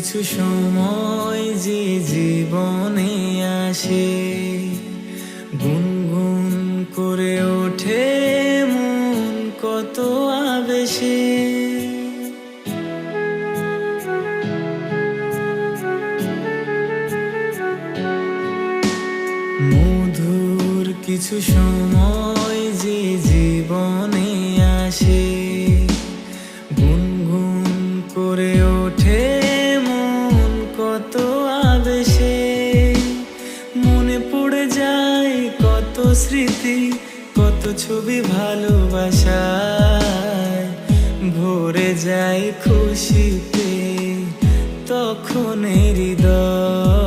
কিছু সময় যে জীবনে আসে, গুনগুন করে ওঠে মন কত আবেশে। মধুর কিছু সময় যে জীবনে আসে, গুনগুন করে ওঠে মন কত আবেশে। মনে পড়ে যায় কত স্মৃতি, কত ছবি ভালোবাসায়, ভরে যায় খুশিতে তখন হৃদয়।